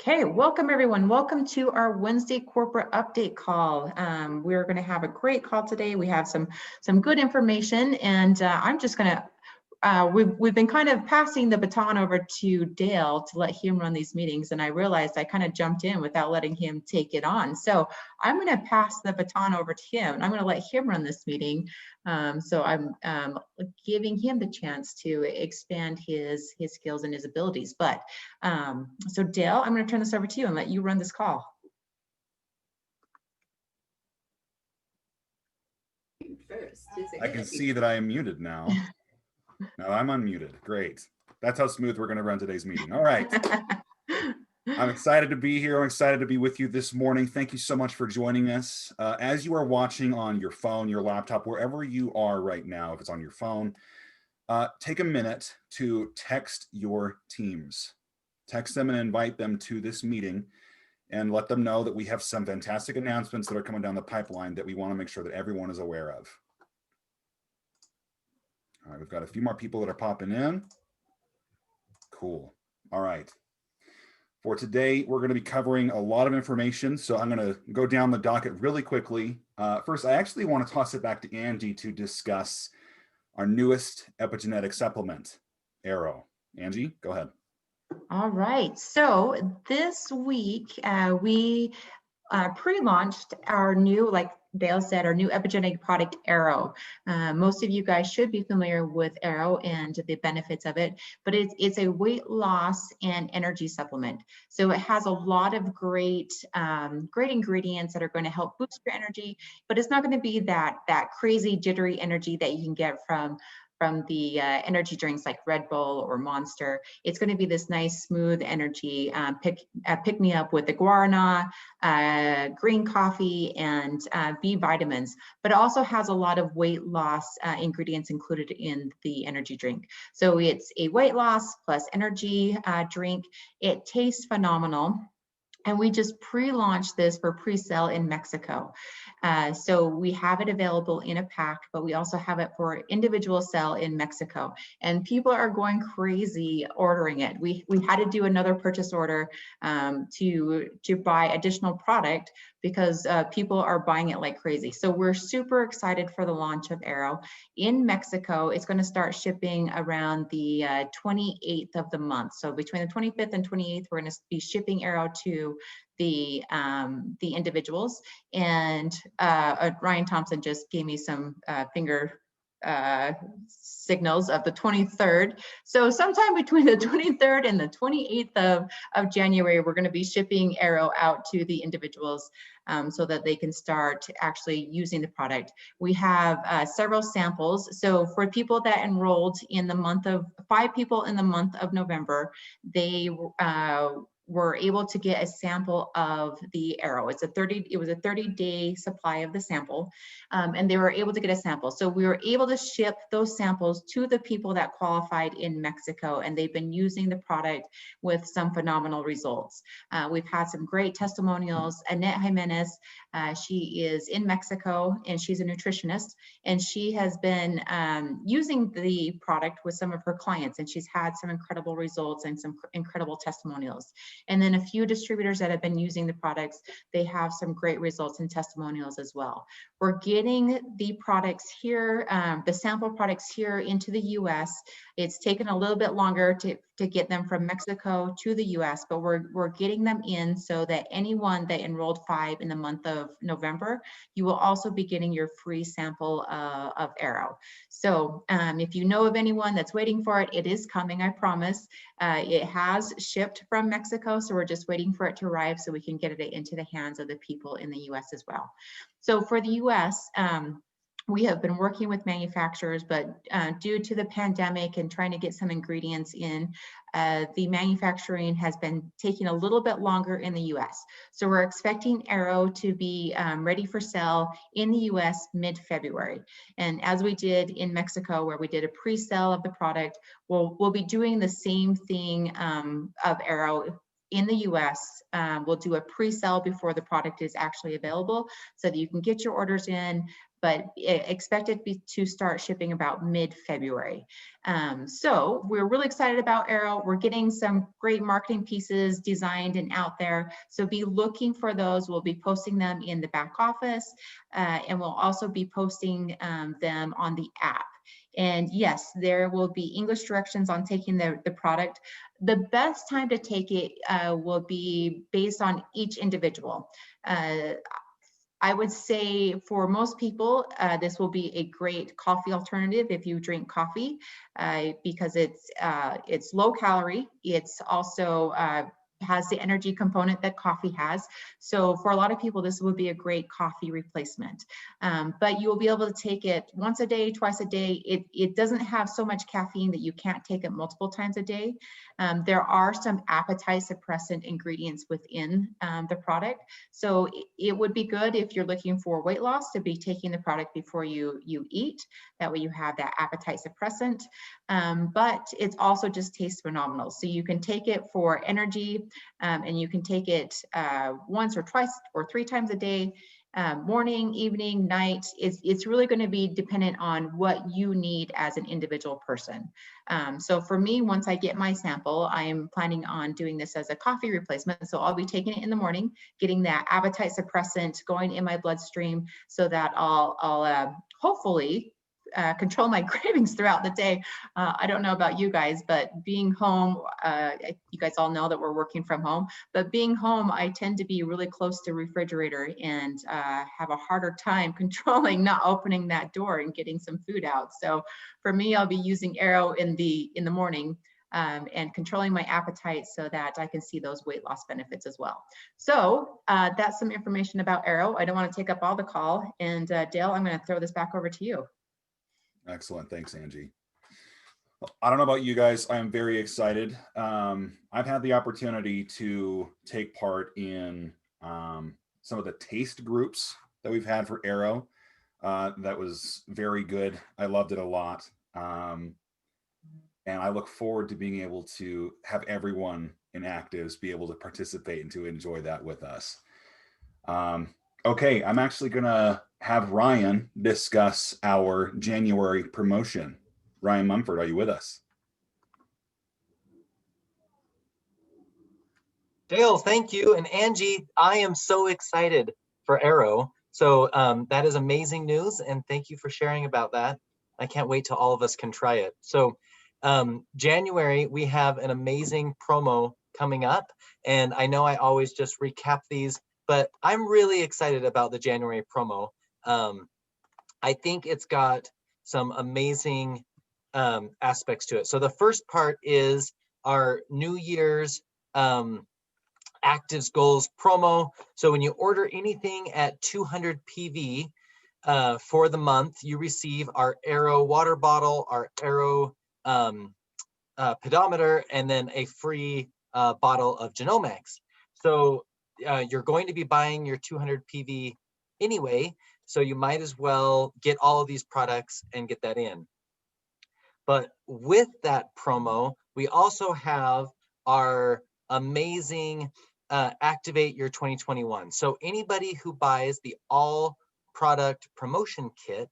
Okay, welcome everyone. Welcome to our Wednesday corporate update call. We're going to have a great call today. We have some good information, and I'm just going to we've been kind of passing the baton over to Dale to let him run these meetings, and I realized I kind of jumped in without letting him take it on. So I'm going to pass the baton over to him, and I'm going to let him run this meeting. So I'm giving him the chance to expand his skills and his abilities. But so Dale, I'm going to turn this over to you and let you run this call. I can see that I am muted now. No, I'm unmuted. Great. That's how smooth we're going to run today's meeting. All right. I'm excited to be here. I'm excited to be with you this morning. Thank you so much for joining us. As you are watching on your phone, your laptop, wherever you are right now, if it's on your phone, take a minute to text your teams. Text them and invite them to this meeting and let them know that we have some fantastic announcements that are coming down the pipeline that we want to make sure that everyone is aware of. All right, we've got a few more people that are popping in. Cool. All right. For today, we're going to be covering a lot of information, so I'm going to go down the docket really quickly. First, I actually want to toss it back to Angie to discuss our newest epigenetic supplement, Arrow. Angie, go ahead. All right. So this week, we pre-launched our new, like Dale said, our new epigenetic product, Arrow. Most of you guys should be familiar with Arrow and the benefits of it, but it's a weight loss and energy supplement. So it has a lot of great ingredients that are going to help boost your energy, but it's not going to be that crazy jittery energy that you can get from the energy drinks like Red Bull or Monster. It's going to be this nice, smooth energy, pick me up with the guarana, green coffee, and B vitamins, but it also has a lot of weight loss ingredients included in the energy drink. So it's a weight loss plus energy drink. It tastes phenomenal. And we just pre-launched this for pre-sale in Mexico. So we have it available in a pack, but we also have it for individual sale in Mexico. And people are going crazy ordering it. We had to do another purchase order to buy additional product because people are buying it like crazy. So we're super excited for the launch of Arrow in Mexico. It's going to start shipping around the 28th of the month. So between the 25th and 28th, we're going to be shipping Arrow to the individuals. And Ryan Thompson just gave me some finger signals of the 23rd. So sometime between the 23rd and the 28th of January, we're going to be shipping Arrow out to the individuals so that they can start actually using the product. We have several samples. So for people that enrolled in the month of 5 people in the month of November, they were able to get a sample of the Arrow. It was a 30-day supply of the sample, and they were able to get a sample. So we were able to ship those samples to the people that qualified in Mexico, and they've been using the product with some phenomenal results. We've had some great testimonials. Annette Jimenez, she is in Mexico, and she's a nutritionist, and she has been using the product with some of her clients, and she's had some incredible results and some incredible testimonials. And then a few distributors that have been using the products, they have some great results and testimonials as well. We're getting the products here, the sample products here into the US. It's taken a little bit longer to get them from Mexico to the US, but we're getting them in so that anyone that enrolled 5 in the month of November, you will also be getting your free sample of Arrow. So if you know of anyone that's waiting for it, it is coming, I promise. It has shipped from Mexico, so we're just waiting for it to arrive so we can get it into the hands of the people in the US as well. So for the US, we have been working with manufacturers, but due to the pandemic and trying to get some ingredients in, the manufacturing has been taking a little bit longer in the US. So we're expecting Arrow to be ready for sale in the US mid-February. And as we did in Mexico, where we did a pre-sale of the product, we'll be doing the same thing of Arrow in the US. We'll do a pre-sale before the product is actually available so that you can get your orders in, but expect it to start shipping about mid-February. So we're really excited about Aero. We're getting some great marketing pieces designed and out there. So be looking for those. We'll be posting them in the back office, and we'll also be posting them on the app. And yes, there will be English directions on taking the product. The best time to take it will be based on each individual. I would say for most people, this will be a great coffee alternative if you drink coffee, because it's low calorie. It's also has the energy component that coffee has. So for a lot of people, this would be a great coffee replacement. But you will be able to take it once a day, twice a day. It doesn't have so much caffeine that you can't take it multiple times a day. There are some appetite suppressant ingredients within the product. So it would be good if you're looking for weight loss to be taking the product before you eat. That way you have that appetite suppressant. But it also just tastes phenomenal. So you can take it for energy, and you can take it once or twice or 3 times a day, morning, evening, night. It's really going to be dependent on what you need as an individual person. So for me, once I get my sample, I'm planning on doing this as a coffee replacement. So I'll be taking it in the morning, getting that appetite suppressant going in my bloodstream so that I'll hopefully control my cravings throughout the day. I don't know about you guys, but being home, you guys all know that we're working from home, but being home, I tend to be really close to refrigerator and have a harder time controlling not opening that door and getting some food out. So for me, I'll be using Aero in the morning and controlling my appetite so that I can see those weight loss benefits as well. So that's some information about Aero. I don't want to take up all the call. And Dale, I'm going to throw this back over to you. Excellent. Thanks, Angie. I don't know about you guys. I am very excited. I've had the opportunity to take part in some of the taste groups that we've had for Aero. That was very good. I loved it a lot. And I look forward to being able to have everyone in ACTIVZ be able to participate and to enjoy that with us. Okay, I'm actually going to have Ryan discuss our January promotion. Ryan Mumford, are you with us? Dale, thank you. And Angie, I am so excited for Aero. So that is amazing news. And thank you for sharing about that. I can't wait till all of us can try it. So January, we have an amazing promo coming up. And I know I always just recap these, but I'm really excited about the January promo. I think it's got some amazing aspects to it. So the first part is our New Year's ACTIVZ Goals promo. So when you order anything at 200 PV for the month, you receive our Aero water bottle, our Aero pedometer, and then a free bottle of Genomics. So you're going to be buying your 200 PV anyway, so you might as well get all of these products and get that in. But with that promo, we also have our amazing Activate Your 2021. So anybody who buys the all product promotion kit,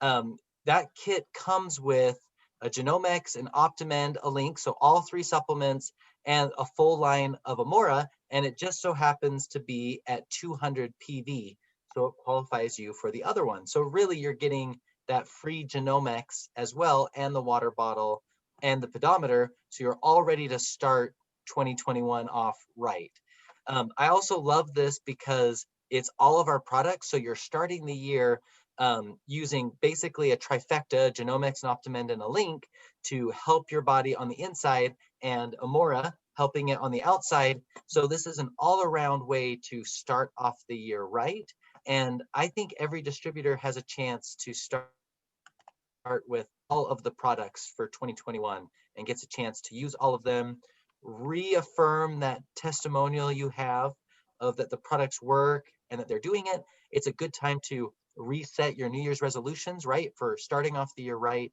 that kit comes with a Genomics, an OptimEnd, a Link, so all 3 supplements and a full line of Amora, and it just so happens to be at 200 PV. So it qualifies you for the other one. So really you're getting that free Genomics as well, and the water bottle and the pedometer. So you're all ready to start 2021 off right. I also love this because it's all of our products. So you're starting the year using basically a trifecta, Genomics, an OptimEnd, and a Link to help your body on the inside, and Amora helping it on the outside. So this is an all-around way to start off the year right. And I think every distributor has a chance to start with all of the products for 2021 and gets a chance to use all of them, reaffirm that testimonial you have of that the products work and that they're doing it. It's a good time to reset your New Year's resolutions, right, for starting off the year right,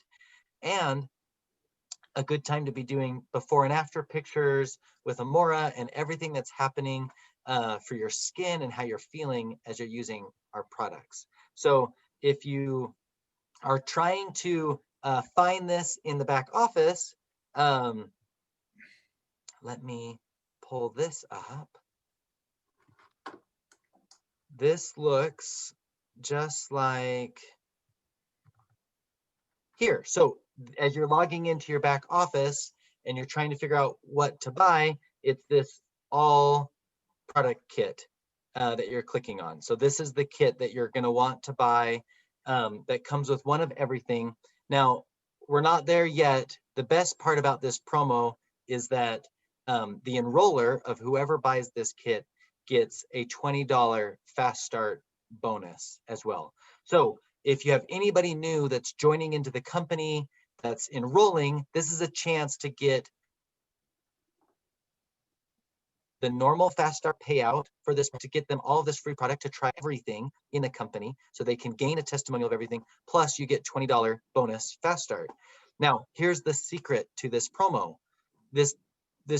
and a good time to be doing before and after pictures with Amora and everything that's happening for your skin and how you're feeling as you're using our products. So if you are trying to find this in the back office, let me pull this up. This looks just like here. So as you're logging into your back office and you're trying to figure out what to buy, it's this all product kit that you're clicking on. So this is the kit that you're going to want to buy that comes with one of everything. Now, we're not there yet. The best part about this promo is that the enroller of whoever buys this kit gets a $20 fast start bonus as well. So if you have anybody new that's joining into the company that's enrolling, this is a chance to get the normal fast start payout for this, to get them all of this free product to try everything in the company so they can gain a testimonial of everything. Plus you get $20 bonus fast start. Now, here's the secret to this promo. This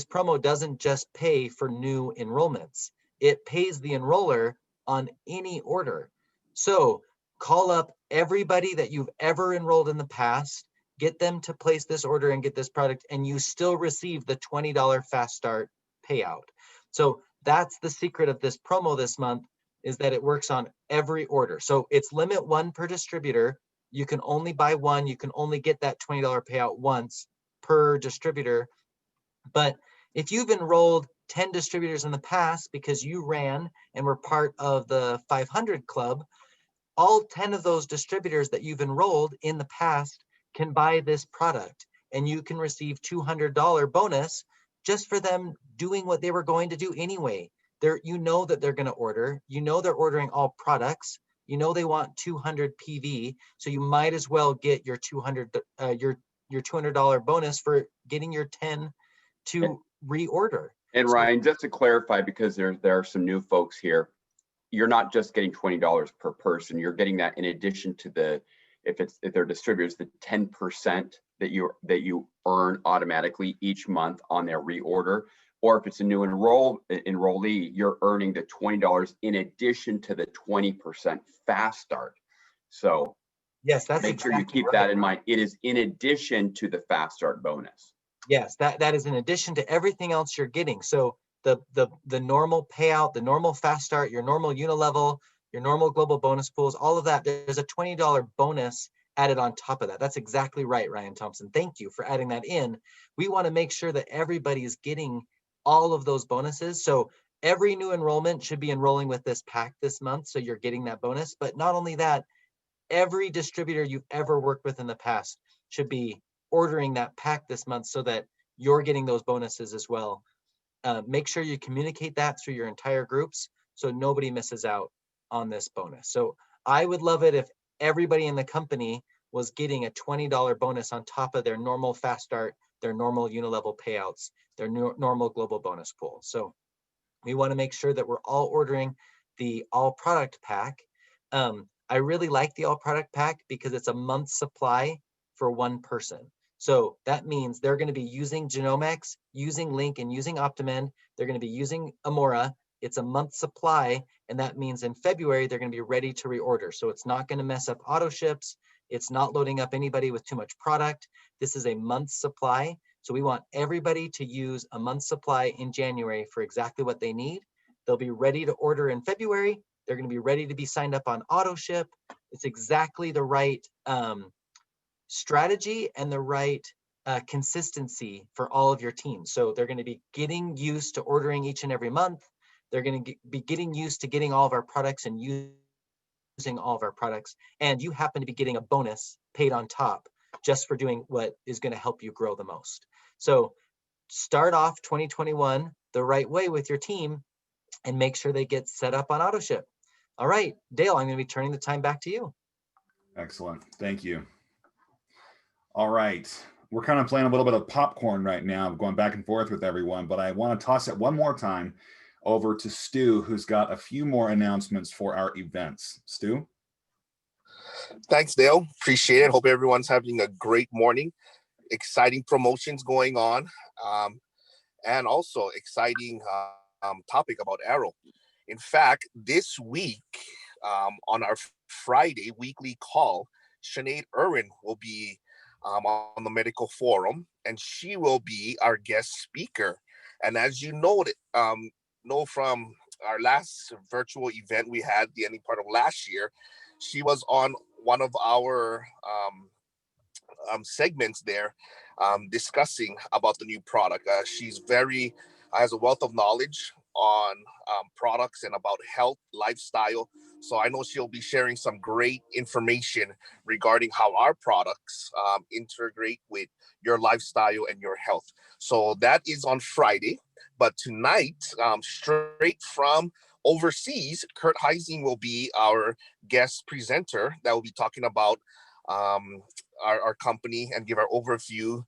promo doesn't just pay for new enrollments. It pays the enroller on any order. So call up everybody that you've ever enrolled in the past, get them to place this order and get this product, and you still receive the $20 fast start payout. So that's the secret of this promo this month, is that it works on every order. So it's limit one per distributor. You can only buy one. You can only get that $20 payout once per distributor. But if you've enrolled 10 distributors in the past because you ran and were part of the 500 club, all 10 of those distributors that you've enrolled in the past can buy this product, and you can receive $200 bonus just for them doing what they were going to do anyway. You know that they're going to order. You know they're ordering all products. You know they want 200 PV, so you might as well get your $200 bonus for getting your 10 to reorder. And Ryan, just to clarify, because there are some new folks here, you're not just getting $20 per person. You're getting that in addition to the, if they're distributors, the 10% that you earn automatically each month on their reorder. Or if it's a new enrollee, you're earning the $20 in addition to the 20% fast start. So yes, that's make sure you keep that in mind. It is in addition to the fast start bonus. Yes, that is in addition to everything else you're getting. So the normal payout, the normal fast start, your normal unilevel, your normal global bonus pools, all of that, there's a $20 bonus added on top of that. That's exactly right, Ryan Thompson. Thank you for adding that in. We want to make sure that everybody is getting all of those bonuses. So every new enrollment should be enrolling with this pack this month, so you're getting that bonus. But not only that, every distributor you've ever worked with in the past should be ordering that pack this month so that you're getting those bonuses as well. Make sure you communicate that through your entire groups so nobody misses out on this bonus. So I would love it if everybody in the company was getting a $20 bonus on top of their normal fast start, their normal unilevel payouts, their normal global bonus pool. So we want to make sure that we're all ordering the all product pack. I really like the all product pack because it's a month's supply for one person. So that means they're going to be using Genomics, using Link, and using OptimEnd. They're going to be using Amora. It's a month supply, and that means in February, they're going to be ready to reorder. So it's not going to mess up auto ships. It's not loading up anybody with too much product. This is a month's supply. So we want everybody to use a month's supply in January for exactly what they need. They'll be ready to order in February. They're going to be ready to be signed up on auto ship. It's exactly the right strategy and the right consistency for all of your teams. So they're going to be getting used to ordering each and every month. They're going to be getting used to getting all of our products and using all of our products. And you happen to be getting a bonus paid on top just for doing what is going to help you grow the most. So start off 2021 the right way with your team and make sure they get set up on auto ship. All right, Dale, I'm going to be turning the time back to you. Excellent. Thank you. All right. We're kind of playing a little bit of popcorn right now, going back and forth with everyone, but I want to toss it one more time over to Stu, who's got a few more announcements for our events. Stu? Thanks, Dale. Appreciate it. Hope everyone's having a great morning. Exciting promotions going on, and also exciting topic about Arrow. In fact, this week on our Friday weekly call, Sinead Irwin will be on the medical forum, and she will be our guest speaker. And as you know from our last virtual event we had the ending part of last year, she was on one of our segments there, discussing about the new product. She's has a wealth of knowledge on products and about health, lifestyle. So I know she'll be sharing some great information regarding how our products integrate with your lifestyle and your health. So that is on Friday. But tonight, straight from overseas, Kurt Heising will be our guest presenter that will be talking about our company and give our overview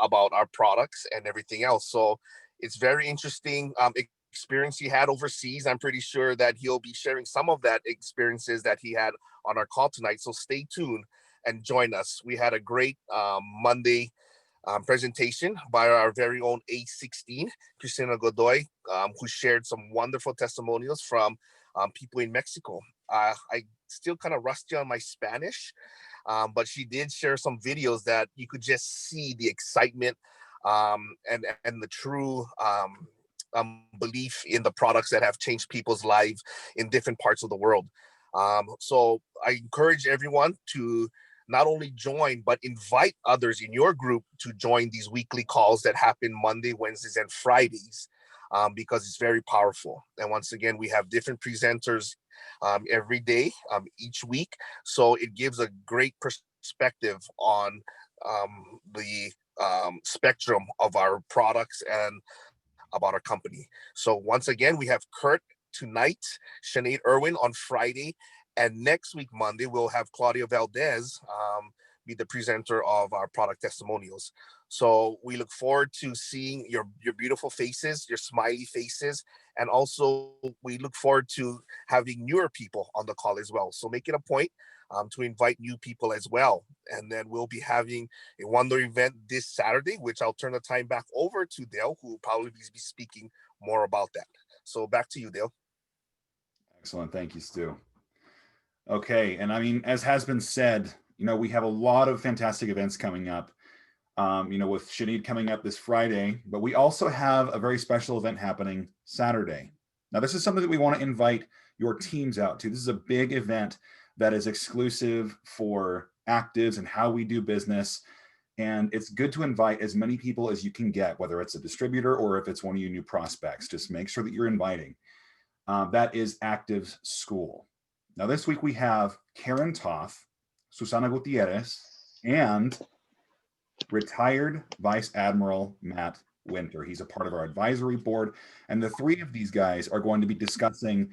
about our products and everything else. So it's very interesting experience he had overseas. I'm pretty sure that he'll be sharing some of that experiences that he had on our call tonight. So stay tuned and join us. We had a great Monday presentation by our very own A16, Cristina Godoy, who shared some wonderful testimonials from people in Mexico. I still kind of rusty on my Spanish, but she did share some videos that you could just see the excitement and the true belief in the products that have changed people's lives in different parts of the world. So I encourage everyone to not only join, but invite others in your group to join these weekly calls that happen Monday, Wednesdays, and Fridays, because it's very powerful. And once again, we have different presenters every day, each week. So it gives a great perspective on the spectrum of our products and about our company. So once again, we have Kurt tonight, Sinead Irwin on Friday, and next week, Monday, we'll have Claudia Valdez be the presenter of our product testimonials. So we look forward to seeing your beautiful faces, your smiley faces, and also we look forward to having newer people on the call as well. So make it a point to invite new people as well. And then we'll be having a wonder event this Saturday, which I'll turn the time back over to Dale, who will probably be speaking more about that. So back to you, Dale. Excellent. Thank you, Stu. Okay. And I mean, as has been said, we have a lot of fantastic events coming up, with Sinead coming up this Friday, but we also have a very special event happening Saturday. Now, this is something that we want to invite your teams out to. This is a big event that is exclusive for ACTIVZ and how we do business. And it's good to invite as many people as you can get, whether it's a distributor or if it's one of your new prospects. Just make sure that you're inviting. That is ACTIVZ School. Now, this week we have Karen Toth, Susana Gutierrez, and retired Vice Admiral Matt Winter. He's a part of our advisory board. And the three of these guys are going to be discussing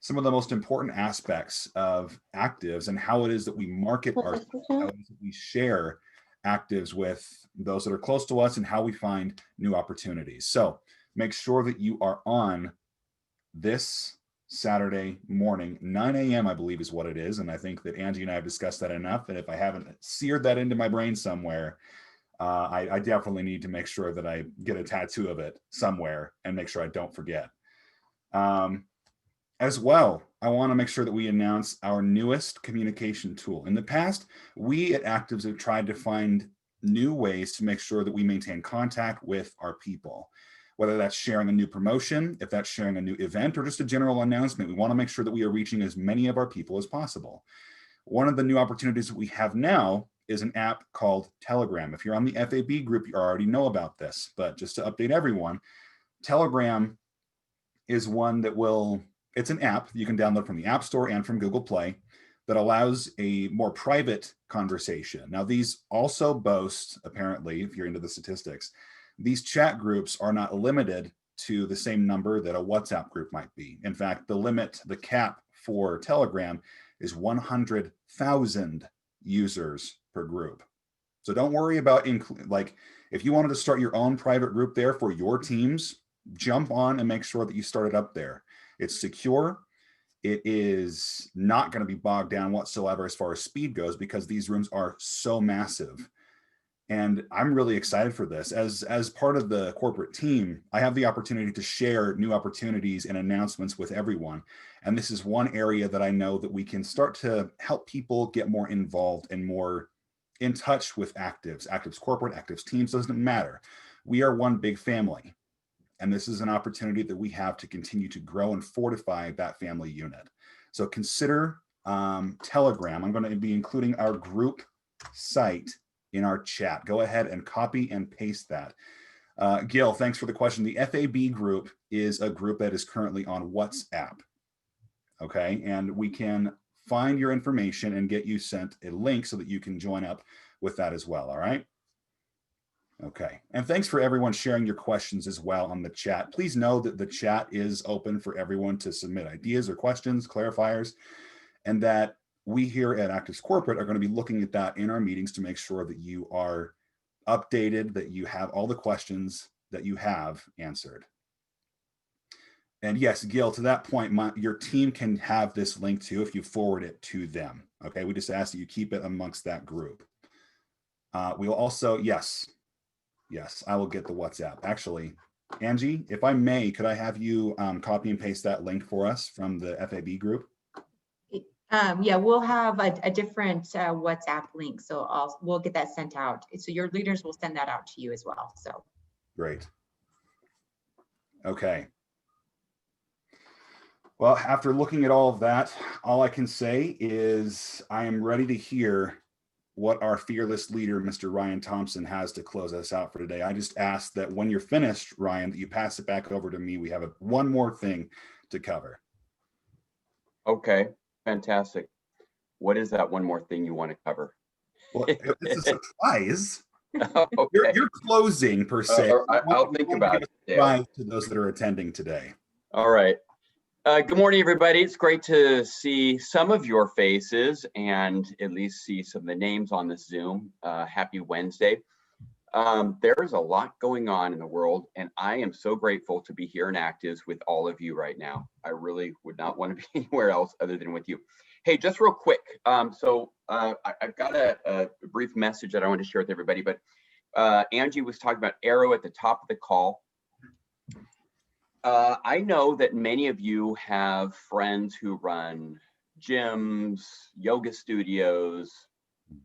some of the most important aspects of ACTIVZ and how it is that we market ourselves, how it is that we share ACTIVZ with those that are close to us and how we find new opportunities. So make sure that you are on this Saturday morning, 9 a.m. I believe is what it is. And I think that Angie and I have discussed that enough. And if I haven't seared that into my brain somewhere, I definitely need to make sure that I get a tattoo of it somewhere and make sure I don't forget. As well, I want to make sure that we announce our newest communication tool. In the past, we at ACTIVZ have tried to find new ways to make sure that we maintain contact with our people. Whether that's sharing a new promotion, if that's sharing a new event, or just a general announcement, we want to make sure that we are reaching as many of our people as possible. One of the new opportunities that we have now is an app called Telegram. If you're on the FAB group, you already know about this, but just to update everyone, Telegram is one that it's an app you can download from the App Store and from Google Play that allows a more private conversation. Now, these also boast, apparently, if you're into the statistics, these chat groups are not limited to the same number that a WhatsApp group might be. In fact, the cap for Telegram is 100,000 users per group. So don't worry about, if you wanted to start your own private group there for your teams, jump on and make sure that you start it up there. It's secure. It is not going to be bogged down whatsoever as far as speed goes because these rooms are so massive. And I'm really excited for this. As part of the corporate team, I have the opportunity to share new opportunities and announcements with everyone. And this is one area that I know that we can start to help people get more involved and more in touch with ACTIVZ corporate, ACTIVZ teams, doesn't matter. We are one big family. And this is an opportunity that we have to continue to grow and fortify that family unit. So consider Telegram. I'm going to be including our group site in our chat. Go ahead and copy and paste that. Gil, thanks for the question. The FAB group is a group that is currently on WhatsApp. Okay, and we can find your information and get you sent a link so that you can join up with that as well. All right. Okay, and thanks for everyone sharing your questions as well on the chat. Please know that the chat is open for everyone to submit ideas or questions, clarifiers, and that we here at ACTIVZ Corporate are going to be looking at that in our meetings to make sure that you are updated, that you have all the questions that you have answered. And yes, Gil, to that point, your team can have this link too if you forward it to them. Okay, we just ask that you keep it amongst that group. We will also, yes, I will get the WhatsApp. Actually, Angie, if I may, could I have you copy and paste that link for us from the FAB group? Yeah, we'll have a different WhatsApp link, so we'll get that sent out. So your leaders will send that out to you as well. So great. Okay. Well, after looking at all of that, all I can say is I am ready to hear what our fearless leader, Mr. Ryan Thompson, has to close us out for today. I just ask that when you're finished, Ryan, that you pass it back over to me. We have one more thing to cover. Okay. Fantastic. What is that one more thing you want to cover? Well, it's a surprise. Okay. You're closing per se. I'll think about it. Surprise to those that are attending today. All right. Good morning, everybody. It's great to see some of your faces and at least see some of the names on this Zoom. Happy Wednesday. There's a lot going on in the world, and I am so grateful to be here in ACTIVZ with all of you right now. I really would not want to be anywhere else other than with you. Hey, just real quick. I've got a brief message that I want to share with everybody, but Angie was talking about Arrow at the top of the call. I know that many of you have friends who run gyms, yoga studios,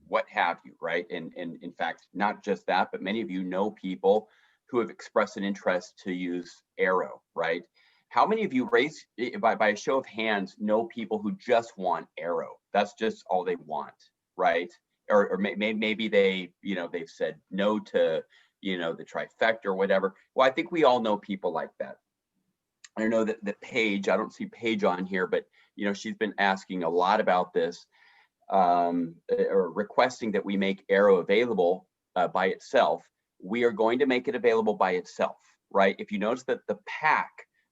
what have you, right? And in fact, not just that, but many of you know people who have expressed an interest to use Arrow, right? How many of you raise, by a show of hands, know people who just want Arrow? That's just all they want, right? Or maybe they, they've said no to, the trifecta or whatever. Well, I think we all know people like that. I know that Paige, I don't see Paige on here, but she's been asking a lot about this, or requesting that we make Arrow available by itself. We are going to make it available by itself, right? If you notice that the pack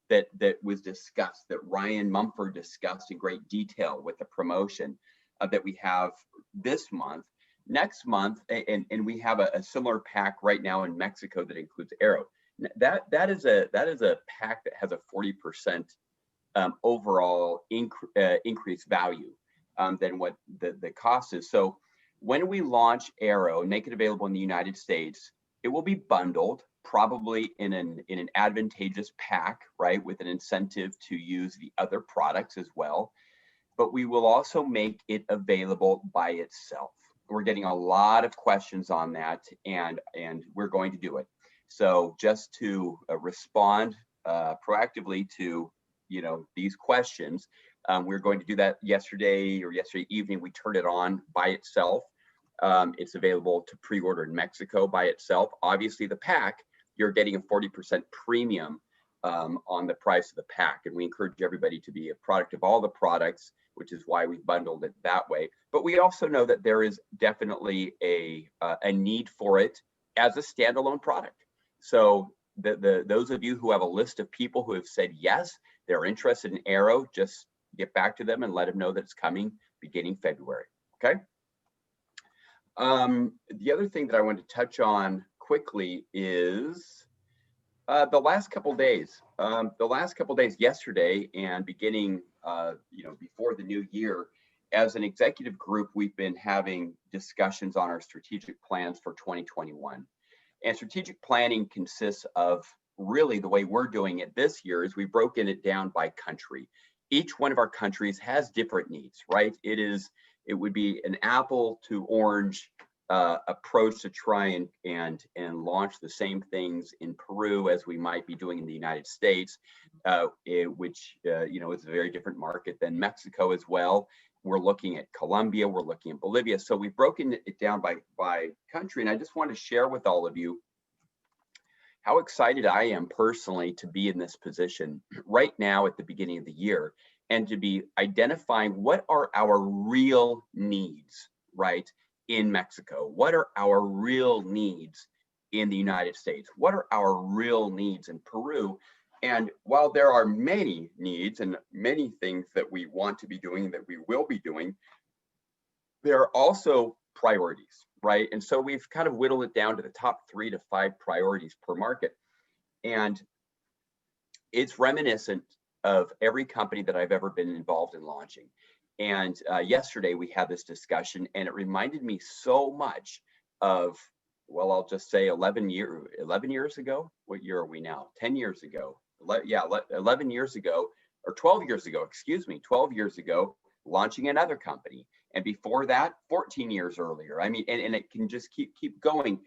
that was discussed, that Ryan Mumford discussed in great detail with the promotion that we have this month, next month, and we have a similar pack right now in Mexico that includes Arrow. That is a pack that has a 40% overall increased value than what the cost is. So when we launch Arrow and make it available in the United States, it will be bundled probably in an advantageous pack, right, with an incentive to use the other products as well. But we will also make it available by itself. We're getting a lot of questions on that, and we're going to do it. So just to respond proactively to these questions, we're going to do that yesterday evening. We turned it on by itself. It's available to pre-order in Mexico by itself. Obviously, the pack, you're getting a 40% premium on the price of the pack, and we encourage everybody to be a product of all the products, which is why we bundled it that way. But we also know that there is definitely a need for it as a standalone product. So those of you who have a list of people who have said yes, they're interested in Arrow, just get back to them and let them know that it's coming beginning February, okay? The other thing that I want to touch on quickly is the last couple days. Yesterday and beginning, before the new year, as an executive group, we've been having discussions on our strategic plans for 2021. And strategic planning consists of, really the way we're doing it this year is we've broken it down by country. Each one of our countries has different needs, right? It would be an apple to orange approach to try and launch the same things in Peru as we might be doing in the United States, which you know, is a very different market than Mexico as well. We're looking at Colombia, we're looking at Bolivia. So we've broken it down by country. And I just want to share with all of you how excited I am personally to be in this position right now at the beginning of the year, and to be identifying what are our real needs, right, in Mexico? What are our real needs in the United States? What are our real needs in Peru? And while there are many needs and many things that we want to be doing, that we will be doing, there are also priorities, right? And so we've kind of whittled it down to the top 3 to 5 priorities per market. And it's reminiscent of every company that I've ever been involved in launching. And yesterday we had this discussion, and it reminded me so much of, well, I'll just say 11 years ago. What year are we now? 10 years ago. 11 years ago, or 12 years ago, excuse me, 12 years ago, launching another company. And before that, 14 years earlier. I mean, and it can just keep going.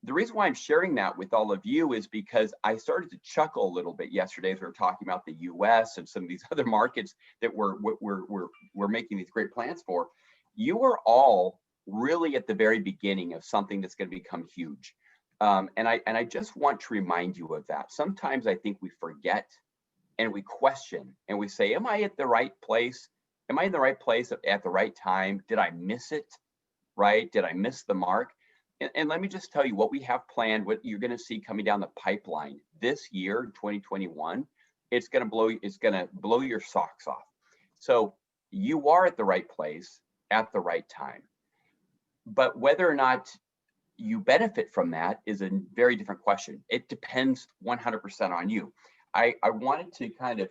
The reason why I'm sharing that with all of you is because I started to chuckle a little bit yesterday as we were talking about the US and some of these other markets that we're making these great plans for. You are all really at the very beginning of something that's going to become huge. And I just want to remind you of that. Sometimes I think we forget and we question and we say, am I at the right place? Am I in the right place at the right time? Did I miss it? Right? Did I miss the mark? And let me just tell you what we have planned, what you're going to see coming down the pipeline this year, 2021. It's going to blow your socks off. So you are at the right place at the right time. But whether or not you benefit from that is a very different question. It depends 100% on you. I wanted to kind of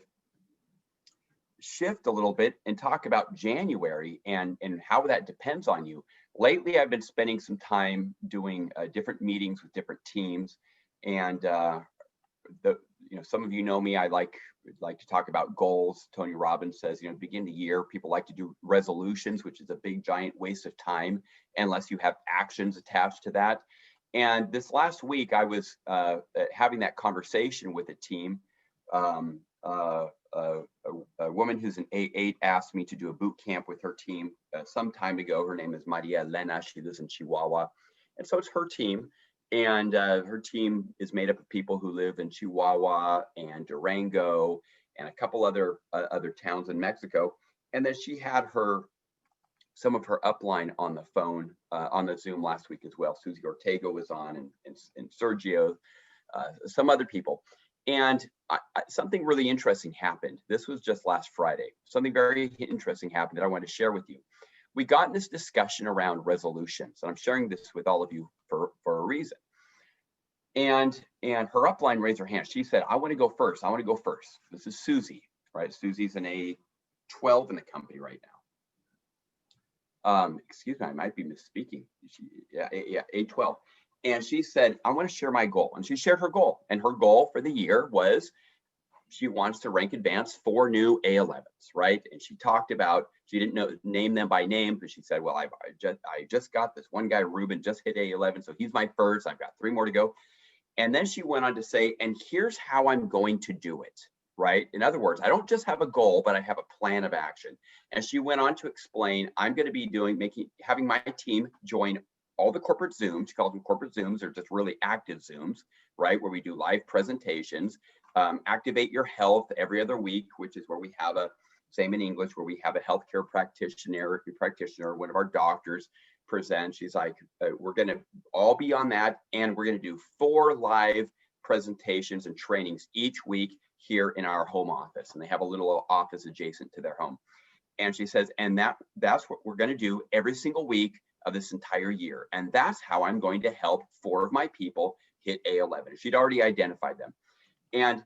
shift a little bit and talk about January and how that depends on you. Lately, I've been spending some time doing different meetings with different teams, and some of you know me. I like to talk about goals. Tony Robbins says, begin the year, people like to do resolutions, which is a big giant waste of time unless you have actions attached to that. And this last week, I was having that conversation with a team. A woman who's an A8 asked me to do a boot camp with her team some time ago. Her name is Maria Elena. She lives in Chihuahua. And so it's her team. And her team is made up of people who live in Chihuahua and Durango and a couple other towns in Mexico. And then she had some of her upline on the phone on the Zoom last week as well. Susie Ortega was on, and Sergio, some other people. And something really interesting happened. This was just last Friday. Something very interesting happened that I want to share with you. We got in this discussion around resolutions, and I'm sharing this with all of you for a reason. And her upline raised her hand. She said, I want to go first. I want to go first. This is Susie, right? Susie's an A12 in the company right now. Excuse me, I might be misspeaking. A12. And she said, I want to share my goal. And she shared her goal. And her goal for the year was she wants to rank advance 4 new A11s, right? And she talked about, she didn't name them by name, but she said, well, I just got this one guy, Ruben, just hit A11, so he's my first. I've got 3 more to go. And then she went on to say, and here's how I'm going to do it, right? In other words, I don't just have a goal, but I have a plan of action. And she went on to explain, I'm going to be having my team join all the corporate Zooms. She calls them corporate Zooms, or just really active Zooms, right? Where we do live presentations. Activate Your Health every other week, which is where we have same in English, where we have a healthcare practitioner, one of our doctors present. She's like, we're going to all be on that, and we're going to do 4 live presentations and trainings each week here in our home office. And they have a little office adjacent to their home. And she says, and that's what we're going to do every single week of this entire year. And that's how I'm going to help 4 of my people hit A11. She'd already identified them. And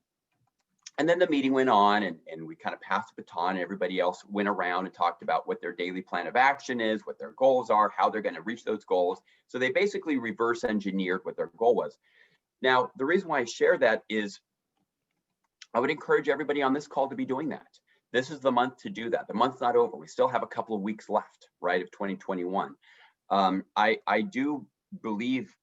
And then the meeting went on, and we kind of passed the baton, and everybody else went around and talked about what their daily plan of action is, what their goals are, how they're going to reach those goals. So they basically reverse engineered what their goal was. Now, the reason why I share that is I would encourage everybody on this call to be doing that. This is the month to do that. The month's not over. We still have a couple of weeks left, right, of 2021. I do believe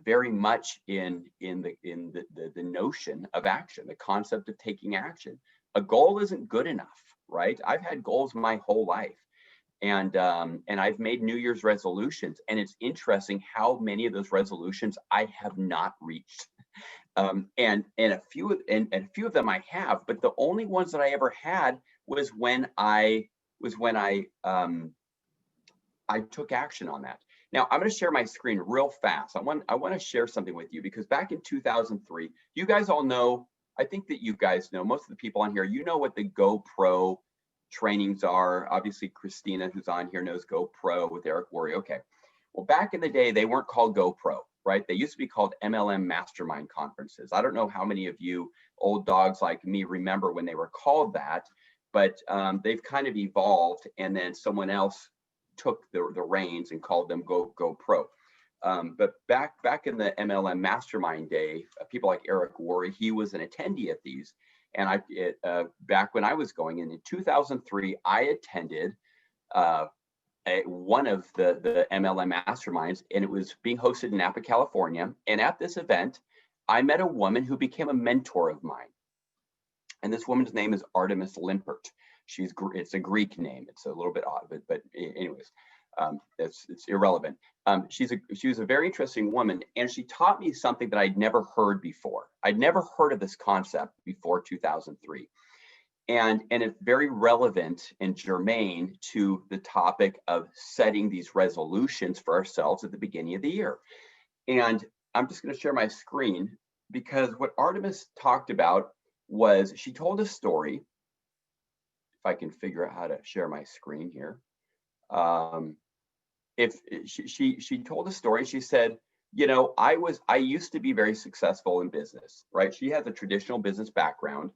very much in the notion of action, the concept of taking action. A goal isn't good enough, right? I've had goals my whole life, and I've made New Year's resolutions, and it's interesting how many of those resolutions I have not reached. And a few of them I have, but the only ones that I ever had was when I took action on that. Now I'm going to share my screen real fast. I want to share something with you, because back in 2003, you guys all know, I think that you guys know, most of the people on here, you know what the GoPro trainings are. Obviously, Christina, who's on here, knows GoPro with Eric Worre. Okay. Well, back in the day, they weren't called GoPro, right? They used to be called MLM Mastermind Conferences. I don't know how many of you old dogs like me remember when they were called that, but they've kind of evolved, and then someone else took the reins and called them GoPro. But back in the MLM Mastermind day, people like Eric Worre, he was an attendee at these. And back when I was going in 2003, I attended one of the MLM masterminds, and it was being hosted in Napa, California. And at this event, I met a woman who became a mentor of mine. And this woman's name is Artemis Limpert. It's a Greek name. It's a little bit odd, but anyways, it's irrelevant. She was a very interesting woman, and she taught me something that I'd never heard before. I'd never heard of this concept before 2003. And it's very relevant and germane to the topic of setting these resolutions for ourselves at the beginning of the year. And I'm just going to share my screen, because what Artemis talked about was, she told a story. If I can figure out how to share my screen here. If she told a story, she said, you know, I used to be very successful in business, right? She has a traditional business background,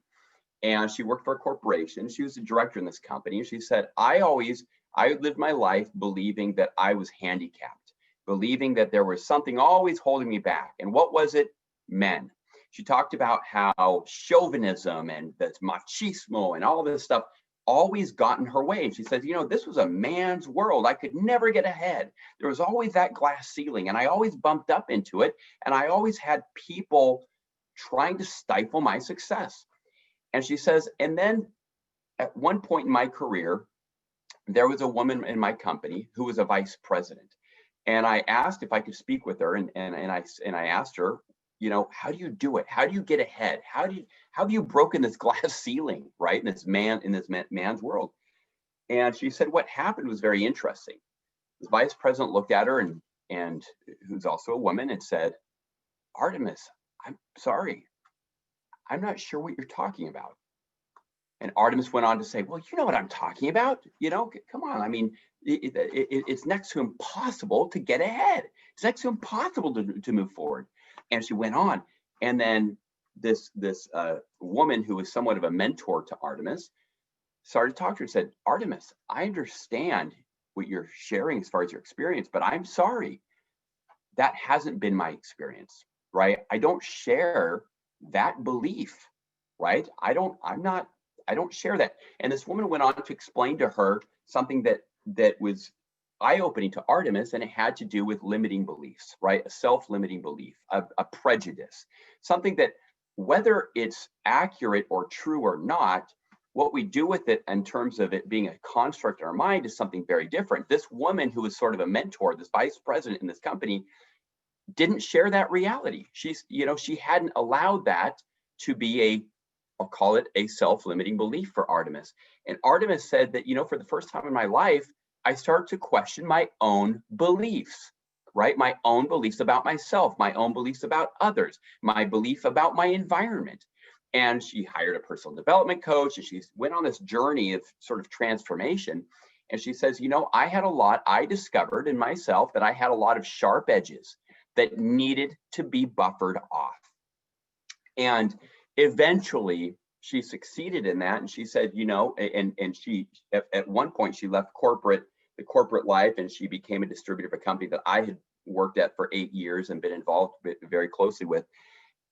and she worked for a corporation. She was a director in this company. And she said, I lived my life believing that I was handicapped, believing that there was something always holding me back. And what was it? Men. She talked about how chauvinism and that's machismo and all this stuff always got in her way. And she says, you know, this was a man's world. I could never get ahead. There was always that glass ceiling, and I always bumped up into it. And I always had people trying to stifle my success. And she says, and then at one point in my career, there was a woman in my company who was a vice president. And I asked if I could speak with her. And I asked her, you know, how do you do it? How do you get ahead? How have you broken this glass ceiling, right? In this man's world. And she said, what happened was very interesting. The vice president looked at her and who's also a woman, and said, Artemis, I'm sorry, I'm not sure what you're talking about. And Artemis went on to say, well, you know what I'm talking about. You know, come on. I mean, it's next to impossible to get ahead. It's next to impossible to move forward. And she went on. And then this woman who was somewhat of a mentor to Artemis started to talk to her and said, Artemis, I understand what you're sharing as far as your experience, but I'm sorry, that hasn't been my experience, right? I don't share that belief, right? I don't share that. And this woman went on to explain to her something that was eye-opening to Artemis, and it had to do with limiting beliefs, right? A self-limiting belief, a prejudice, something that, whether it's accurate or true or not, what we do with it in terms of it being a construct in our mind is something very different. This woman who was sort of a mentor, this vice president in this company, didn't share that reality. She hadn't allowed that to be I'll call it a self-limiting belief for Artemis. And Artemis said that, you know, for the first time in my life, I started to question my own beliefs, right? My own beliefs about myself, my own beliefs about others, my belief about my environment. And she hired a personal development coach, and she went on this journey of sort of transformation. And she says, you know, I discovered in myself that I had a lot of sharp edges that needed to be buffered off. And eventually she succeeded in that. And she said, you know, and she, at one point, she left the corporate life, and she became a distributor of a company that I had worked at for 8 years and been involved very closely with.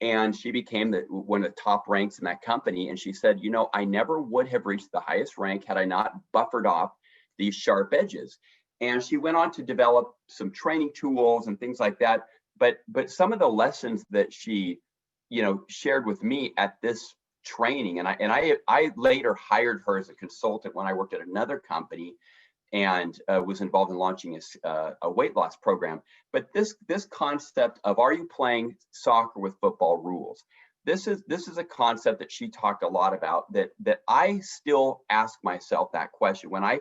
And she became one of the top ranks in that company. And she said, you know, I never would have reached the highest rank had I not buffered off these sharp edges. And she went on to develop some training tools and things like that. But some of the lessons that she, you know, shared with me at this training, and I later hired her as a consultant when I worked at another company, and was involved in launching a weight loss program. But this concept of, are you playing soccer with football rules? This is a concept that she talked a lot about, that I still ask myself that question. When I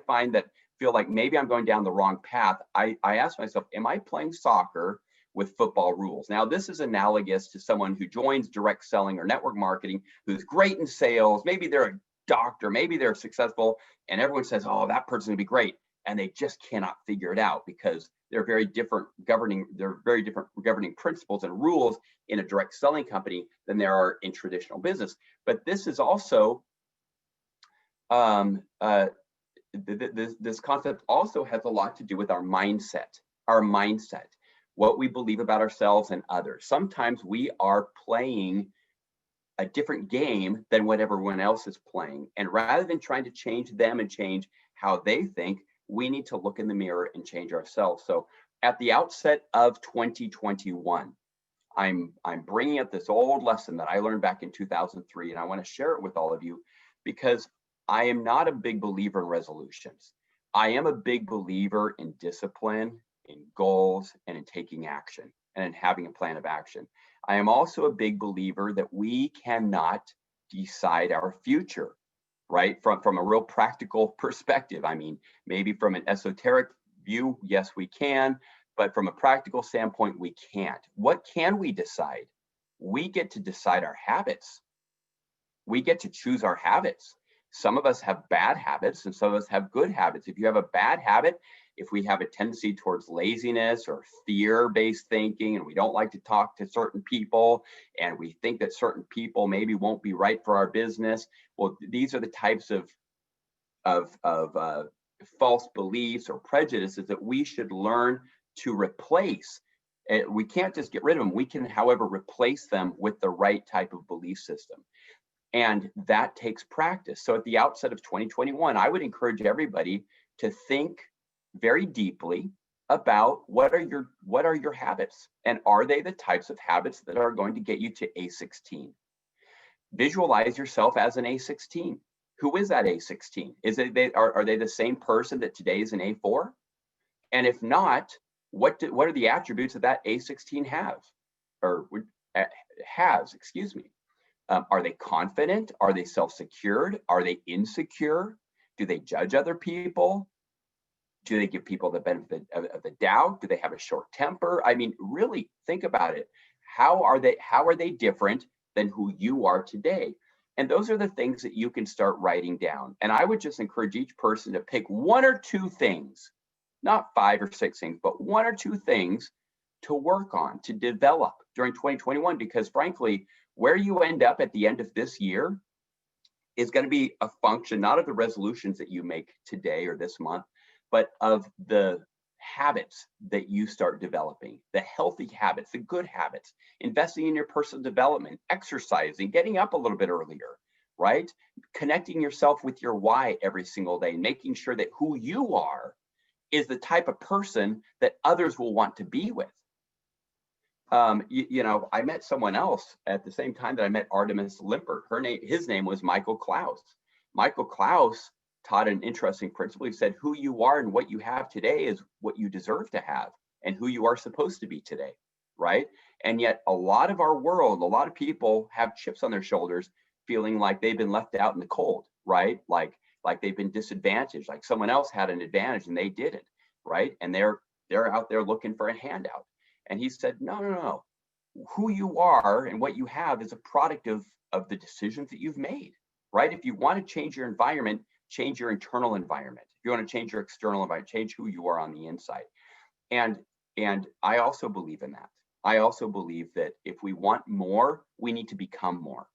feel like maybe I'm going down the wrong path, I ask myself, am I playing soccer with football rules? Now, this is analogous to someone who joins direct selling or network marketing, who's great in sales. Maybe they're a doctor, maybe they're successful, and everyone says, oh, that person would be great. And they just cannot figure it out because there are very different governing principles and rules in a direct selling company than there are in traditional business. But this is also, this concept also has a lot to do with our mindset, what we believe about ourselves and others. Sometimes we are playing a different game than what everyone else is playing. And rather than trying to change them and change how they think, we need to look in the mirror and change ourselves. So at the outset of 2021, I'm bringing up this old lesson that I learned back in 2003, and I want to share it with all of you because I am not a big believer in resolutions. I am a big believer in discipline, in goals, and in taking action, and in having a plan of action. I am also a big believer that we cannot decide our future, right? From a real practical perspective. I mean, maybe from an esoteric view, yes, we can, but from a practical standpoint, we can't. What can we decide? We get to decide our habits. We get to choose our habits. Some of us have bad habits and some of us have good habits. If you have a bad habit, if we have a tendency towards laziness or fear-based thinking, and we don't like to talk to certain people, and we think that certain people maybe won't be right for our business, well, these are the types of false beliefs or prejudices that we should learn to replace. We can't just get rid of them. We can, however, replace them with the right type of belief system. And that takes practice. So at the outset of 2021, I would encourage everybody to think very deeply about what are your habits, and are they the types of habits that are going to get you to A16? Visualize yourself as an A16. Who is that A16? Are they the same person that today is an A4? And if not, what are the attributes that A16 has? Excuse me. Are they confident? Are they self-secured? Are they insecure? Do they judge other people? Do they give people the benefit of the doubt? Do they have a short temper? I mean, really think about it. How are they different than who you are today? And those are the things that you can start writing down. And I would just encourage each person to pick one or two things, not 5 or 6 things, but 1 or 2 things to work on, to develop during 2021, because frankly, where you end up at the end of this year is going to be a function, not of the resolutions that you make today or this month, but of the habits that you start developing, the healthy habits, the good habits, investing in your personal development, exercising, getting up a little bit earlier, right? Connecting yourself with your why every single day, making sure that who you are is the type of person that others will want to be with. I met someone else at the same time that I met Artemis Limpert. His name was Michael Klaus. Michael Klaus taught an interesting principle. He said, who you are and what you have today is what you deserve to have and who you are supposed to be today, right? And yet a lot of our world, a lot of people have chips on their shoulders, feeling like they've been left out in the cold, right? Like they've been disadvantaged, like someone else had an advantage and they didn't, right? And they're out there looking for a handout. And he said, no. Who you are and what you have is a product of the decisions that you've made, right? If you want to change your environment, change your internal environment. If you want to change your external environment, change who you are on the inside. And I also believe in that. I also believe that if we want more, we need to become more.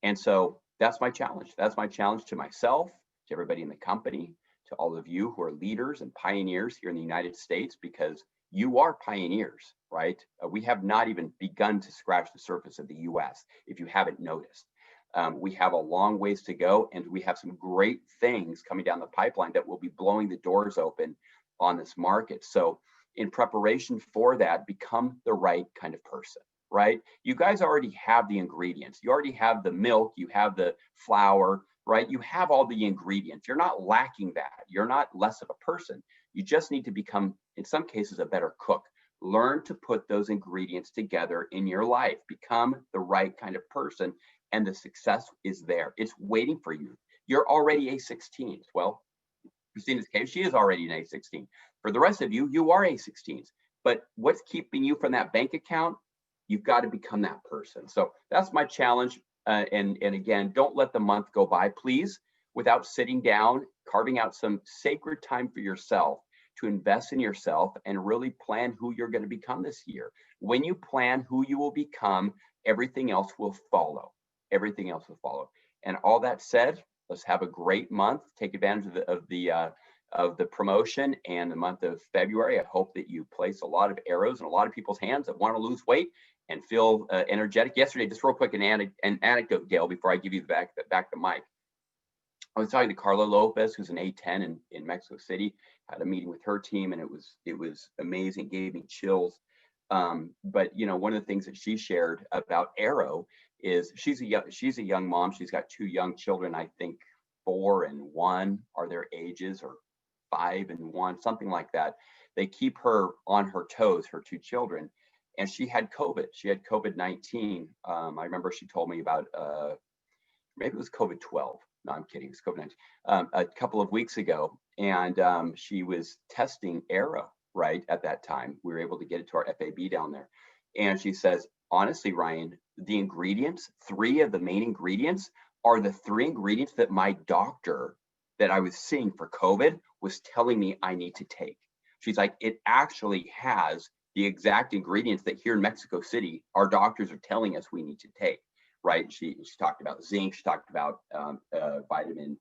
And so that's my challenge. That's my challenge to myself, to everybody in the company, to all of you who are leaders and pioneers here in the United States, because you are pioneers, right? We have not even begun to scratch the surface of the US, if you haven't noticed. We have a long ways to go, and we have some great things coming down the pipeline that will be blowing the doors open on this market. So in preparation for that, become the right kind of person, right? You guys already have the ingredients. You already have the milk, you have the flour, right? You have all the ingredients. You're not lacking that. You're not less of a person. You just need to become, in some cases, a better cook. Learn to put those ingredients together in your life. Become the right kind of person, and the success is there. It's waiting for you. You're already A16s. Well, Christina's case, she is already an A16. For the rest of you, you are A16s. But what's keeping you from that bank account? You've got to become that person. So that's my challenge. And again, don't let the month go by, please, without sitting down, carving out some sacred time for yourself to invest in yourself and really plan who you're going to become this year. When you plan who you will become, everything else will follow. Everything else will follow. And all that said, let's have a great month. Take advantage of the promotion and the month of February. I hope that you place a lot of arrows in a lot of people's hands that want to lose weight and feel energetic. Yesterday, just real quick, an anecdote, Gail, before I give you back the mic. I was talking to Carla Lopez, who's an A10 in Mexico City. Had a meeting with her team, and it was amazing. Gave me chills. But you know, one of the things that she shared about Arrow is she's a young mom. She's got 2 young children. I think 4 and 1 are their ages, or 5 and 1, something like that. They keep her on her toes, her 2 children. And she had COVID. She had COVID-19. I remember she told me about, maybe it was COVID-12. No, I'm kidding. It's COVID-19. A couple of weeks ago. And she was testing Arrow, right, at that time. We were able to get it to our FAB down there. And she says, honestly, Ryan, the ingredients, 3 of the main ingredients are the 3 ingredients that my doctor that I was seeing for COVID was telling me I need to take. She's like, it actually has the exact ingredients that here in Mexico City, our doctors are telling us we need to take, right? She talked about zinc, she talked about vitamin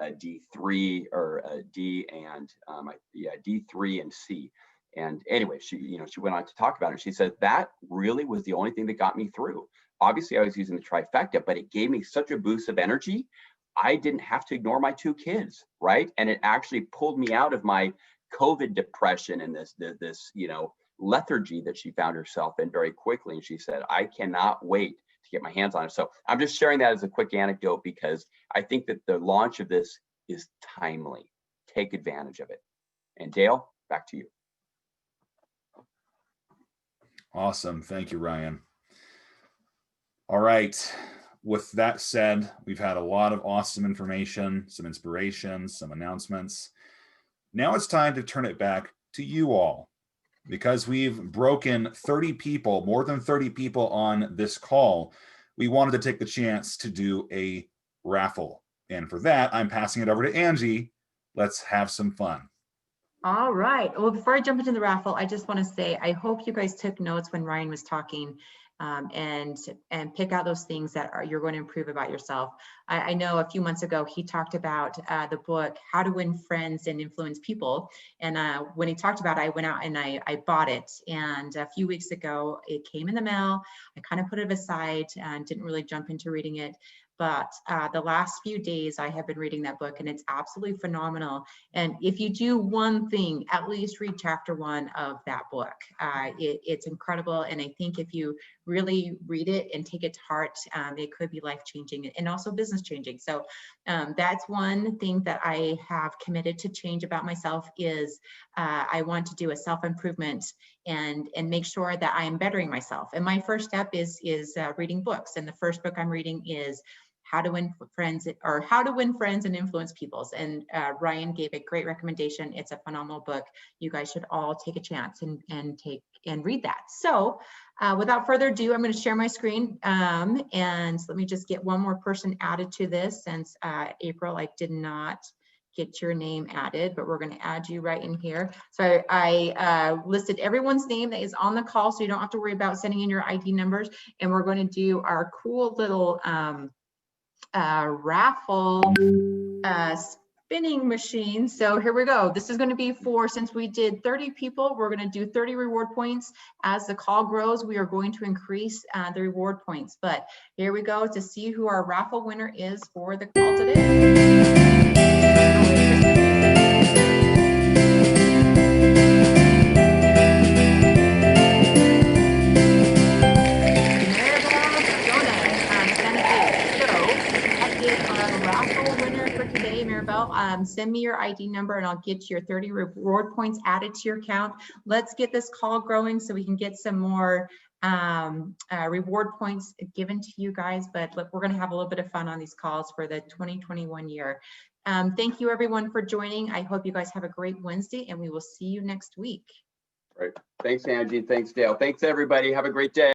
D3 or D and D3 and C. And anyway, she went on to talk about it. She said that really was the only thing that got me through. Obviously, I was using the trifecta, but it gave me such a boost of energy. I didn't have to ignore my 2 kids, right? And it actually pulled me out of my COVID depression and this lethargy that she found herself in very quickly. And she said, I cannot wait to get my hands on it. So I'm just sharing that as a quick anecdote because I think that the launch of this is timely. Take advantage of it. And Dale, back to you. Awesome. Thank you, Ryan. All right. With that said, we've had a lot of awesome information, some inspiration, some announcements. Now it's time to turn it back to you all, because we've broken 30 people, more than 30 people on this call. We wanted to take the chance to do a raffle. And for that, I'm passing it over to Angie. Let's have some fun. All right. Well, before I jump into the raffle, I just want to say, I hope you guys took notes when Ryan was talking, and pick out those things that you're going to improve about yourself. I know a few months ago, he talked about the book, How to Win Friends and Influence People. And when he talked about it, I went out and I bought it. And a few weeks ago, it came in the mail. I kind of put it aside and didn't really jump into reading it. But the last few days I have been reading that book, and it's absolutely phenomenal. And if you do one thing, at least read chapter 1 of that book. It's incredible. And I think if you really read it and take it to heart, it could be life-changing and also business-changing. So that's one thing that I have committed to change about myself is I want to do a self-improvement and make sure that I am bettering myself. And my first step is reading books. And the first book I'm reading is How to Win Friends and Influence People. And Ryan gave a great recommendation. It's a phenomenal book. You guys should all take a chance and read that. So without further ado, I'm going to share my screen. And let me just get one more person added to this, since April, I did not get your name added, but we're going to add you right in here. So I listed everyone's name that is on the call, so you don't have to worry about sending in your ID numbers. And we're going to do our cool little raffle spinning machine. So here we go. This is going to be for, since we did 30 people, we're going to do 30 reward points. As the call grows, we are going to increase the reward points. But here we go to see who our raffle winner is for the call today. Send me your ID number and I'll get your 30 reward points added to your account. Let's get this call growing so we can get some more reward points given to you guys. But look, we're going to have a little bit of fun on these calls for the 2021 year. Thank you everyone for joining. I hope you guys have a great Wednesday and we will see you next week. Right. Thanks, Angie. Thanks, Dale. Thanks, everybody. Have a great day.